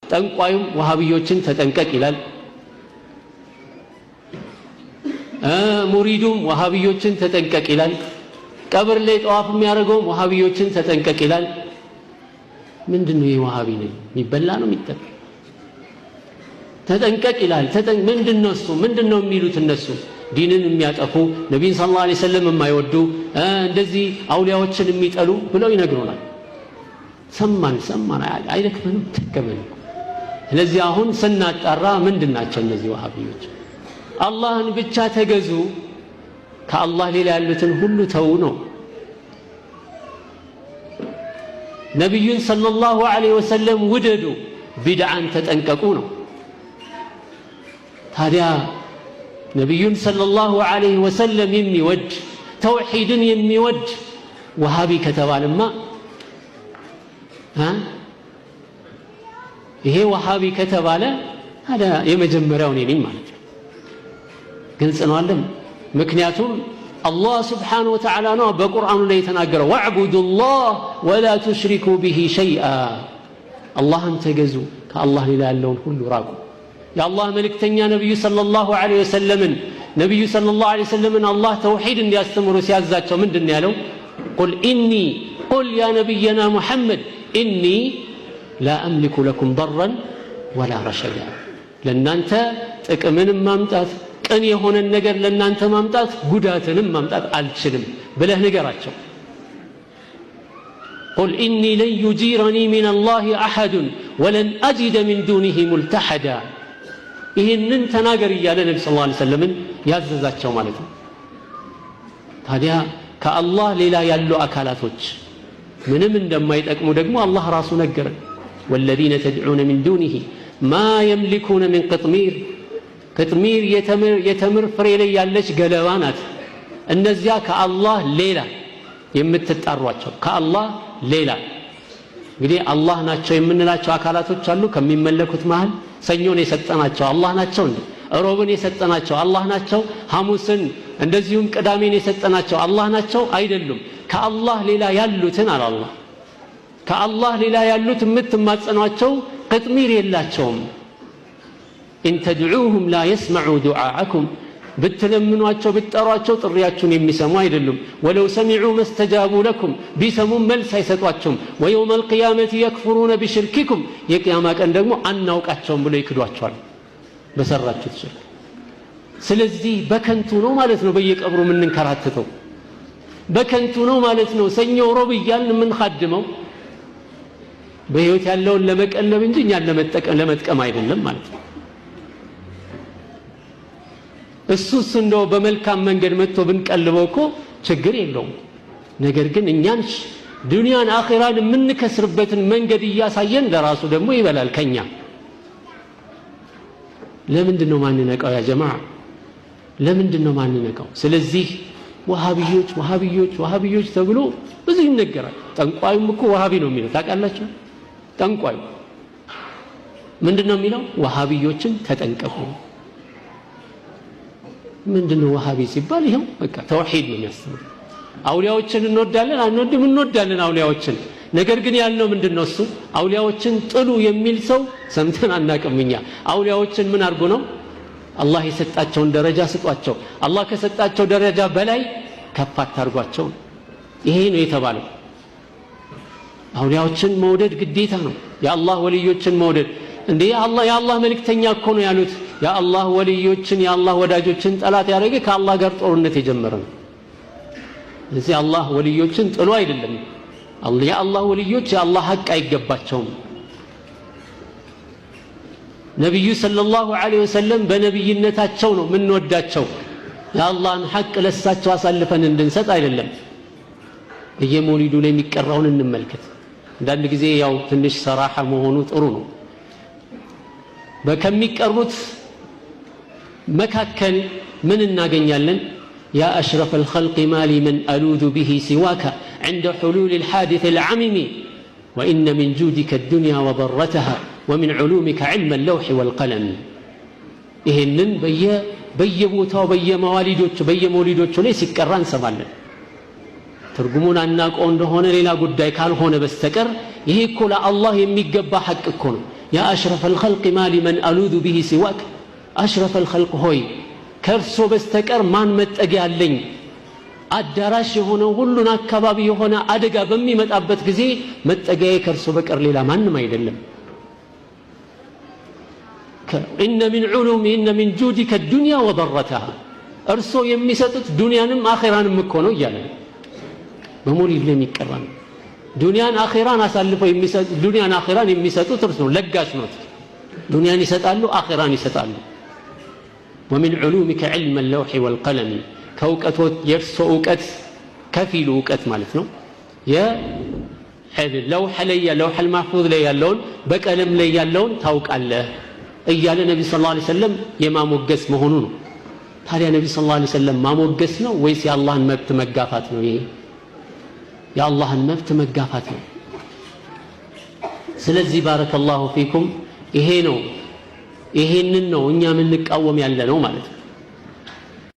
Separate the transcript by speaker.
Speaker 1: ጠንቋዩም ወሃቢዮችን ተጠንቀቅ ይላል። ሙሪዱም ወሃቢዮችን ተጠንቀቅ ይላል። ቀብር ላይ ጠዋፍ የሚያደርገውም ወሃቢዮችን ተጠንቀቅ ይላል። ምንድነው ይሄ ወሃቢ ነው? የሚበላ ነው የሚጠጣ? ተጠንቀቅ ይላል። ምንድነው እሱ? ምንድነው የሚሉት እነሱ? ዲንን የሚያጠፉ ነብይን ሰለላሁ ዐለይሂ ወሰለም የማይወዱ እንደዚህ አውሊያዎችን የሚጠሉ ብለው ይነግሩናል። ሰማን አይደክመንም ተከበን። ስለዚህ አሁን ስናጣራ ምንድናቸው እነዚህ ወሃቢዮች? አላህን ብቻ ተገዙ፣ ከአላህ ሌላ ያሉትን ሁሉ ተው ነው። ነብዩን ሰለላሁ ዐለይሂ ወሰለም ውደዱ፣ ቢድዓን ተጠንቀቁ ነው። ታዲያ ነብዩን ሰለላሁ ዐለይሂ ወሰለም የሚወድ ተውሂድን የሚወድ ወሃቢ ከተባለማ ይሄ ወሃቢ ከተባለ ታዲያ የመጀመሪያው እኔ ነኝ ማለት ነው። ግልጽ ነው አይደል? ምክንያቱም አላህ ስብሓነሁ ወተዓላ ነው በቁርአኑ ላይ የተናገረው ወዕቡዱላህ ወላ ቱሽሪኩ ቢሂ ሸይአ፣ አላህን ተገዙ ከአላህ ሌላ ያለውን ሁሉ ራቁ። የአላህ መልእክተኛ ነብዩ ሰለላሁ ዐለይሂ ወሰለምን አላህ ተውሂድ እንዲያስተምሩ ሲያዛቸው ምንድን ነው ያለው? ቁል ያ ነቢየና ሙሐመድ ኢኒ ላ አምሊኩ ለኩም ضرا ወላ ረሸዳ፣ ለእናንተ ጥቅምንም ማምጣት ቅን የሆነን ነገር ለእናንተ ማምጣት ጉዳትንም ማምጣት አልችልም ብለህ ንገራቸው። ቁል ኢኒ ለን ዩጂረኒ ሚን አላህ አሐዱን ወለን አጂደ ሚን ዱኒሂ ሙልተሐዳ፣ ይህንን ተናገር እያለ ነቢ ሰለላሁ ዐለይሂ ወሰለምን ያዘዛቸው ማለት ነው። ታዲያ ከአላህ ሌላ ያሉ አካላቶች ምንም እንደማይጠቅሙ ደግሞ አላህ ራሱ ነገረን። ወለዚነ ተድዑነ ሚን ዱኒሂ ማ የምሊኩነ ሚን ቅጥሚር፣ ቅጥሚር የተምር ፍሬ ላይ ያለች ገለባ ናት። እነዚያ ከአላህ ሌላ የምትጣሯቸው ከአላህ ሌላ እንግዲህ አላህ ናቸው የምንላቸው አካላቶች አሉ ከሚመለኩት መሃል። ሰኞን የሰጠናቸው አላህ ናቸው እንዴ? ሮብን የሰጠናቸው አላህ ናቸው? ሐሙስን እንደዚሁም ቅዳሜን የሰጠናቸው አላህ ናቸው? አይደሉም። ከአላህ ሌላ ያሉትን አለ አላህ። ከአላህ ሌላ ያሉት የምትማጸኗቸው ቅጥሚር የላቸውም። ኢን ተድዑሁም ላ የስመዑ ዱዓአኩም፣ ብትለምኗቸው ብትጠሯቸው ጥሪያችሁን የሚሰሙ አይደሉም። ወለው ሰሚዑ መስተጃቡ ለኩም፣ ቢሰሙም መልስ አይሰጧቸውም። ወየውመ አልቂያመቲ የክፍሩነ ቢሽርኪኩም፣ የቅያማ ቀን ደግሞ አናውቃቸውም ብሎ ይክዷቸዋል በሰራችሁት ሽርክ። ስለዚህ በከንቱ ነው ማለት ነው በየቀብሩ የምንንከራተተው፣ በከንቱ ነው ማለት ነው ሰኞ ሮብ እያልን የምንኻድመው በህይወት ያለውን ለመቀለብ እንጂ እኛን ለመጥቀም አይደለም ማለት ነው። እሱስ እንደው በመልካም መንገድ መጥቶ ብንቀልበው እኮ ችግር የለውም። ነገር ግን እኛን ዱንያን አኺራን የምንከስርበትን መንገድ እያሳየን ለራሱ ደግሞ ይበላል ከኛ። ለምንድን ነው ማንነቃው? ያ ጀማዓ ለምንድን ነው ማንነቃው? ስለዚህ ወሃቢዮች ተብሎ ብዙ ይነገራል። ጠንቋዩም እኮ ወሃቢ ነው የሚለው ታውቃላችሁ? ጠንቋዩ ምንድን ነው የሚለው? ወሃቢዮችን ተጠንቀቁ። ምንድነው ወሃቢ ሲባል? ይሄው በቃ ተውሂድ ነው የሚያስተምረው። አውሊያዎችን እንወዳለን አንወድም? እንወዳለን አውሊያዎችን። ነገር ግን ያለው ምንድነው? እሱ አውሊያዎችን ጥሉ የሚል ሰው ሰምተን አናውቅም እኛ። አውሊያዎችን ምን አድርጎ ነው? አላህ የሰጣቸውን ደረጃ ስጧቸው፣ አላህ ከሰጣቸው ደረጃ በላይ ከፍ አታርጓቸው። ይሄ ነው የተባለው። አውሊያዎችን መውደድ ግዴታ ነው። የአላህ ወልዮችን መውደድ እንዴ የአላህ መልእክተኛ እኮ ነው ያሉት የአላህ ወልዮችን የአላህ ወዳጆችን ጠላት ያደረገ ከአላህ ጋር ጦርነት የጀመረ ነው። ስለዚህ አላህ ወልዮችን ጥሎ አይደለም። የአላህ ወልዮች የአላህ ሐቅ አይገባቸውም። ነብዩ ሰለላሁ ዐለይሂ ወሰለም በነብይነታቸው ነው የምንወዳቸው። የአላህን ሐቅ ለሳቸው አሳልፈን እንድንሰጥ አይደለም። በየመውሊዱ ላይ የሚቀራውን እንመልከት። አንዳንድ ጊዜ ያው ትንሽ ሰራሐ መሆኑ ጥሩ ነው። ከሚቀሩት መካከል ምን እናገኛለን? ያ አሽረፈ الخلق ما لي من ألوذ به سواك عند حلول الحادث العمم وإن من جودك الدنيا وضرتها ومن علومك علم اللوح والقلم። ይሄንን በየቦታው በየመውሊዶቹ ላይ ሲቀራ እንሰማለን። ትርጉሙን አናውቀው እንደሆነ ሌላ ጉዳይ ካልሆነ በስተቀር ይሄ እኮ ለአላህ የሚገባ ሐቅ እኮ ነው። يا أشرف الخلق ما لمن ألوذ به سواك أشرف الخلق هوي كرسو بستكر مان متأجي اللين አዳራሽ የሆነ ሁሉን አካባቢ የሆነ አደጋ በሚመጣበት ጊዜ መጠገያ ከርሶ በቀር ሌላ ማንም አይደለም إن من علوم إن من جودك الدنيا وضرتها እርሶ የሚሰጡት ዱንያንም አኺራንም እኮ ነው ይላል በሞሪድ ላይ የሚቀራን ዱንያን አኺራን አሳልፈው የሚሰጡ ዱንያን አኺራን የሚሰጡት እርሶ ለጋሽ ነው ዱንያን ይሰጣሉ አኺራን ይሰጣሉ ومن علومك علم اللوح والقلم كوكتوت يرسو اوقت كفيل اوقت ማለት ነው የለውሐ ላይ ለውሐ المحفوظ ላይ ያለውን በቀለም ላይ ያለውን ታውቃለህ እያለ ነብዩ ሰለላሁ ዐለይሂ ወሰለም የማሞገስ መሆኑ ነው ታዲያ ነብዩ ሰለላሁ ዐለይሂ ወሰለም ማሞገስ ነው ወይስ የአላህን መብት መጋፋት ነው ይሄ የአላህን መብት መጋፋት ነው ስለዚህ ባረከላሁ ፊኩም ይሄ ነው ይሄንን ነው እኛ ምን እንቃወም ያለ ነው ማለት ነው